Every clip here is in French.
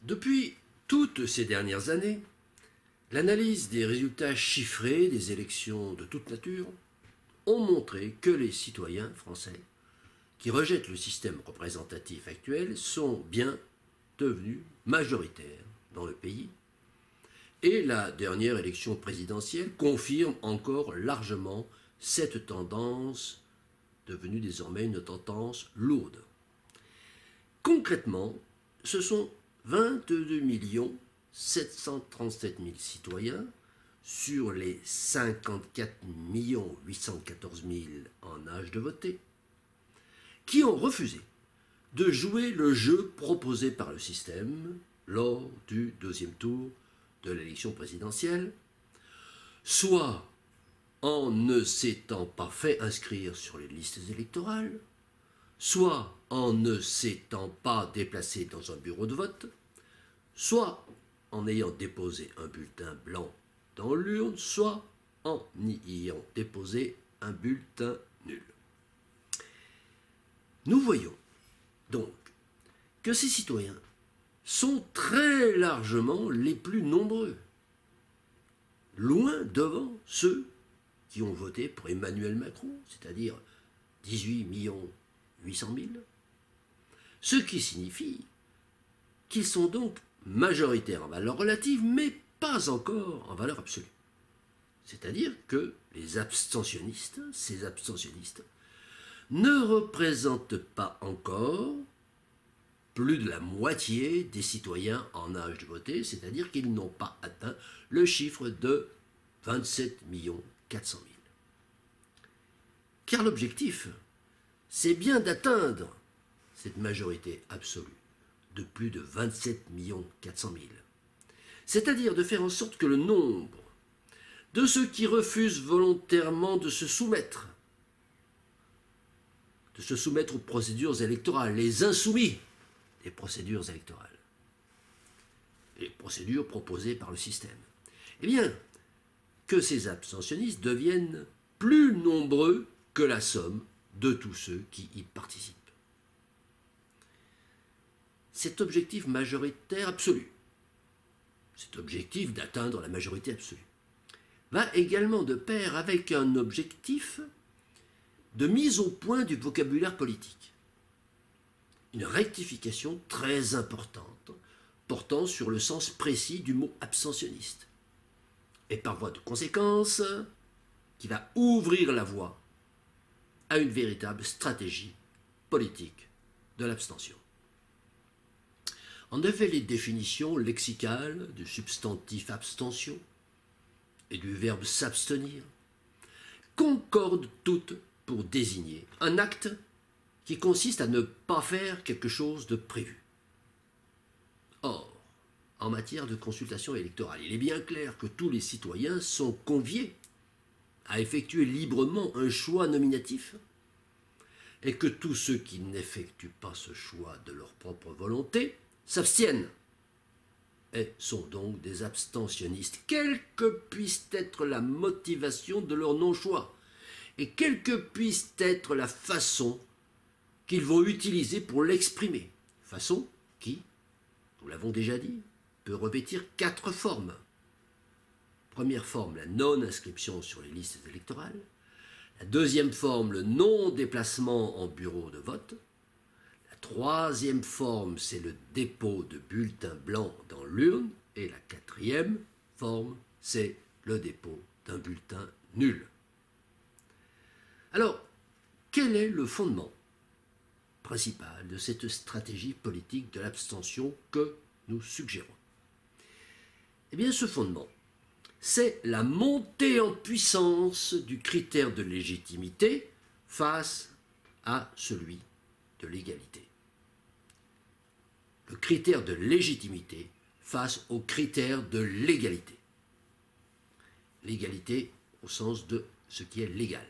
Depuis toutes ces dernières années, l'analyse des résultats chiffrés des élections de toute nature ont montré que les citoyens français qui rejettent le système représentatif actuel sont bien devenus majoritaires dans le pays, et la dernière élection présidentielle confirme encore largement cette tendance devenue désormais une tendance lourde. Concrètement, ce sont 22 737 000 citoyens sur les 54 814 000 en âge de voter qui ont refusé de jouer le jeu proposé par le système lors du deuxième tour de l'élection présidentielle, soit en ne s'étant pas fait inscrire sur les listes électorales, soit en ne s'étant pas déplacé dans un bureau de vote, soit en ayant déposé un bulletin blanc dans l'urne, soit en y ayant déposé un bulletin nul. Nous voyons donc que ces citoyens sont très largement les plus nombreux, loin devant ceux qui ont voté pour Emmanuel Macron, c'est-à-dire 18 800 000, ce qui signifie qu'ils sont donc majoritaires en valeur relative, mais pas encore en valeur absolue. C'est-à-dire que les abstentionnistes, ces abstentionnistes, ne représentent pas encore plus de la moitié des citoyens en âge de voter, c'est-à-dire qu'ils n'ont pas atteint le chiffre de 27 400 000. Car l'objectif, c'est bien d'atteindre cette majorité absolue de plus de 27 400 000. C'est-à-dire de faire en sorte que le nombre de ceux qui refusent volontairement de se soumettre aux procédures électorales, les insoumis des procédures électorales, les procédures proposées par le système, eh bien, que ces abstentionnistes deviennent plus nombreux que la somme de tous ceux qui y participent. Cet objectif majoritaire absolu, cet objectif d'atteindre la majorité absolue, va également de pair avec un objectif de mise au point du vocabulaire politique. Une rectification très importante portant sur le sens précis du mot abstentionniste. Et par voie de conséquence, qui va ouvrir la voie à une véritable stratégie politique de l'abstention. En effet, les définitions lexicales du substantif abstention et du verbe s'abstenir concordent toutes pour désigner un acte qui consiste à ne pas faire quelque chose de prévu. Or, en matière de consultation électorale, il est bien clair que tous les citoyens sont conviés à effectuer librement un choix nominatif et que tous ceux qui n'effectuent pas ce choix de leur propre volonté s'abstiennent et sont donc des abstentionnistes, quelle que puisse être la motivation de leur non-choix et quelle que puisse être la façon qu'ils vont utiliser pour l'exprimer, façon qui, nous l'avons déjà dit, peut revêtir 4 formes. Première forme, la non-inscription sur les listes électorales. La deuxième forme, le non-déplacement en bureau de vote. La troisième forme, c'est le dépôt de bulletins blancs dans l'urne. Et la quatrième forme, c'est le dépôt d'un bulletin nul. Alors, quel est le fondement principal de cette stratégie politique de l'abstention que nous suggérons? Eh bien, ce fondement, c'est la montée en puissance du critère de légitimité face à celui de l'égalité. Le critère de légitimité face au critère de l'égalité. L'égalité au sens de ce qui est légal.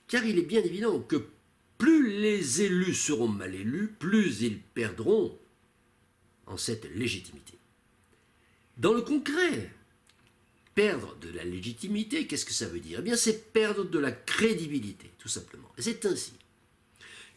Car il est bien évident que plus les élus seront mal élus, plus ils perdront en cette légitimité. Dans le concret, perdre de la légitimité, qu'est-ce que ça veut dire? Eh bien, c'est perdre de la crédibilité, tout simplement. Et c'est ainsi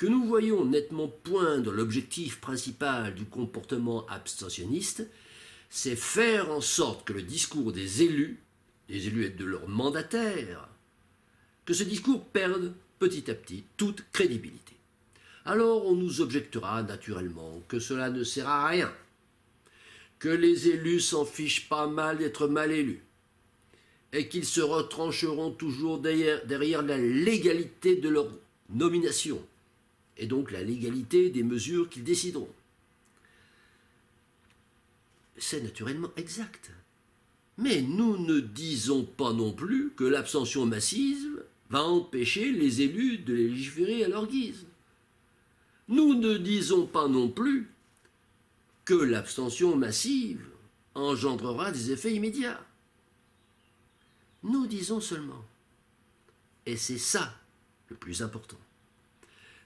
que nous voyons nettement poindre l'objectif principal du comportement abstentionniste, c'est faire en sorte que le discours des élus et de leurs mandataires, que ce discours perde petit à petit toute crédibilité. Alors on nous objectera naturellement que cela ne sert à rien, que les élus s'en fichent pas mal d'être mal élus, et qu'ils se retrancheront toujours derrière la légalité de leur nomination, et donc la légalité des mesures qu'ils décideront. C'est naturellement exact. Mais nous ne disons pas non plus que l'abstention massive va empêcher les élus de légiférer à leur guise. Nous ne disons pas non plus que l'abstention massive engendrera des effets immédiats. Nous disons seulement, et c'est ça le plus important,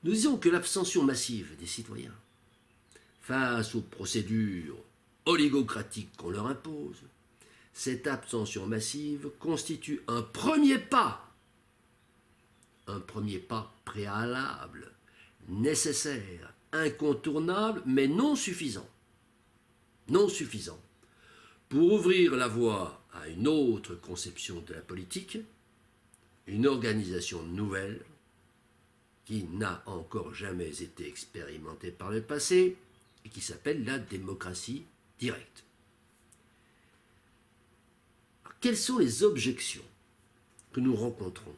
nous disons que l'abstention massive des citoyens face aux procédures oligocratiques qu'on leur impose, cette abstention massive constitue un premier pas préalable, nécessaire, incontournable, mais non suffisant. Non suffisant pour ouvrir la voie à une autre conception de la politique, une organisation nouvelle qui n'a encore jamais été expérimentée par le passé et qui s'appelle la démocratie directe. Alors, quelles sont les objections que nous rencontrons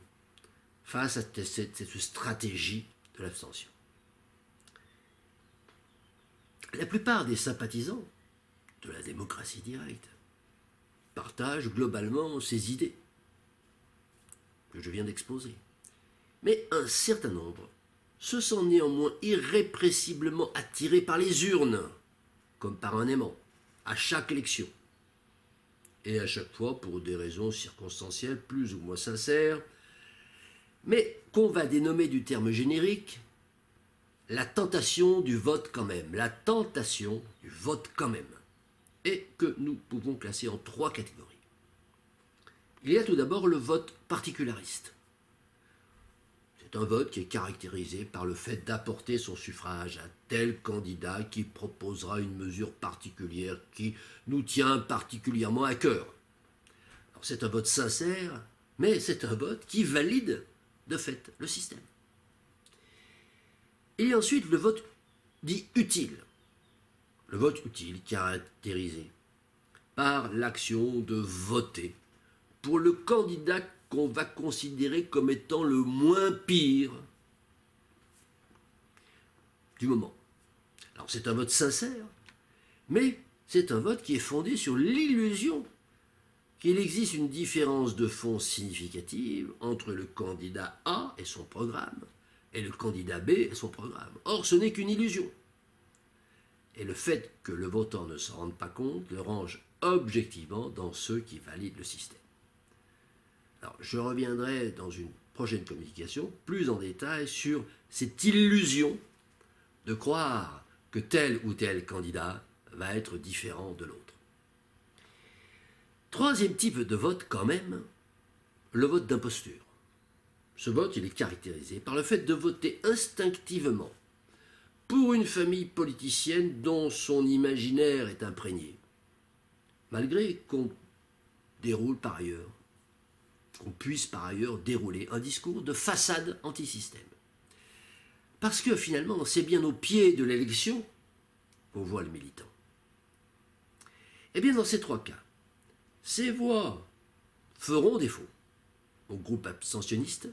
face à cette stratégie de l'abstention? La plupart des sympathisants de la démocratie directe partagent globalement ces idées que je viens d'exposer. Mais un certain nombre se sent néanmoins irrépressiblement attirés par les urnes, comme par un aimant, à chaque élection. Et à chaque fois pour des raisons circonstancielles plus ou moins sincères, mais qu'on va dénommer du terme générique la tentation du vote quand même, la tentation du vote quand même, et que nous pouvons classer en 3 catégories. Il y a tout d'abord le vote particulariste. C'est un vote qui est caractérisé par le fait d'apporter son suffrage à tel candidat qui proposera une mesure particulière qui nous tient particulièrement à cœur. Alors c'est un vote sincère, mais c'est un vote qui valide de fait le système. Il y a ensuite le vote dit utile. Le vote utile caractérisé par l'action de voter pour le candidat qu'on va considérer comme étant le moins pire du moment. Alors c'est un vote sincère, mais c'est un vote qui est fondé sur l'illusion qu'il existe une différence de fond significative entre le candidat A et son programme et le candidat B et son programme. Or, ce n'est qu'une illusion. Et le fait que le votant ne s'en rende pas compte le range objectivement dans ceux qui valident le système. Alors, je reviendrai dans une prochaine communication plus en détail sur cette illusion de croire que tel ou tel candidat va être différent de l'autre. Troisième type de vote quand même, le vote d'imposture. Ce vote, il est caractérisé par le fait de voter instinctivement pour une famille politicienne dont son imaginaire est imprégné, malgré qu'on déroule par ailleurs, qu'on puisse par ailleurs dérouler un discours de façade anti-système. Parce que finalement, c'est bien au pied de l'élection qu'on voit le militant. Eh bien, dans ces 3 cas, ces voix feront défaut au groupe abstentionniste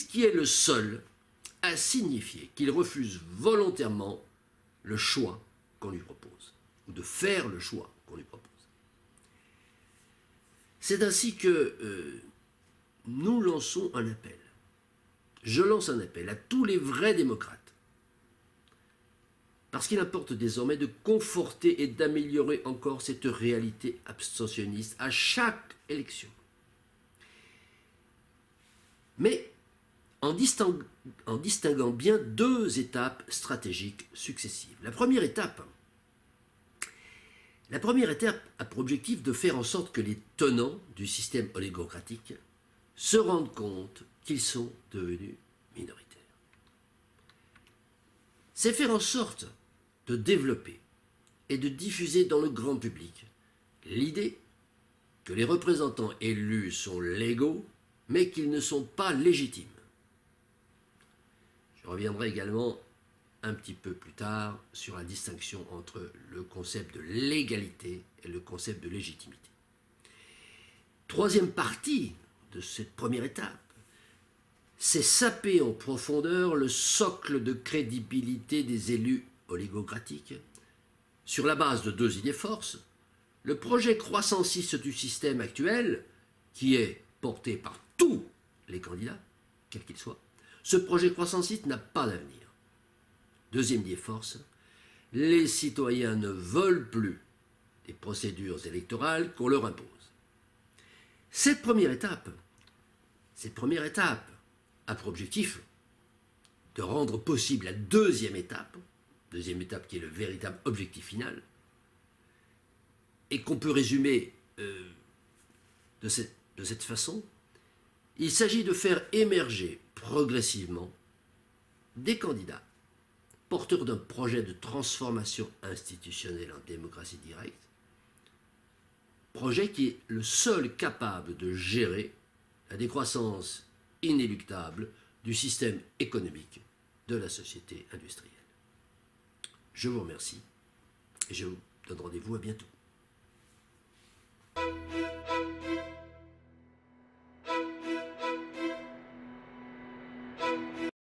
qui est le seul à signifier qu'il refuse volontairement le choix qu'on lui propose, ou de faire le choix qu'on lui propose. C'est ainsi que nous lançons un appel. Je lance un appel à tous les vrais démocrates, parce qu'il importe désormais de conforter et d'améliorer encore cette réalité abstentionniste à chaque élection. Mais en distinguant bien 2 étapes stratégiques successives. La première étape a pour objectif de faire en sorte que les tenants du système oligocratique se rendent compte qu'ils sont devenus minoritaires. c'est faire en sorte de développer et de diffuser dans le grand public l'idée que les représentants élus sont légaux, mais qu'ils ne sont pas légitimes. Je reviendrai également un petit peu plus tard sur la distinction entre le concept de légalité et le concept de légitimité. Troisième partie de cette première étape, c'est saper en profondeur le socle de crédibilité des élus oligocratiques. Sur la base de deux idées forces, le projet croissanciste du système actuel, qui est porté par tous les candidats, quels qu'ils soient, ce projet croissanciste n'a pas d'avenir. Deuxième idée force, les citoyens ne veulent plus des procédures électorales qu'on leur impose. Cette première étape a pour objectif de rendre possible la deuxième étape qui est le véritable objectif final, et qu'on peut résumer de cette façon. Il s'agit de faire émerger progressivement des candidats porteurs d'un projet de transformation institutionnelle en démocratie directe, projet qui est le seul capable de gérer la décroissance inéluctable du système économique de la société industrielle. Je vous remercie et je vous donne rendez-vous à bientôt.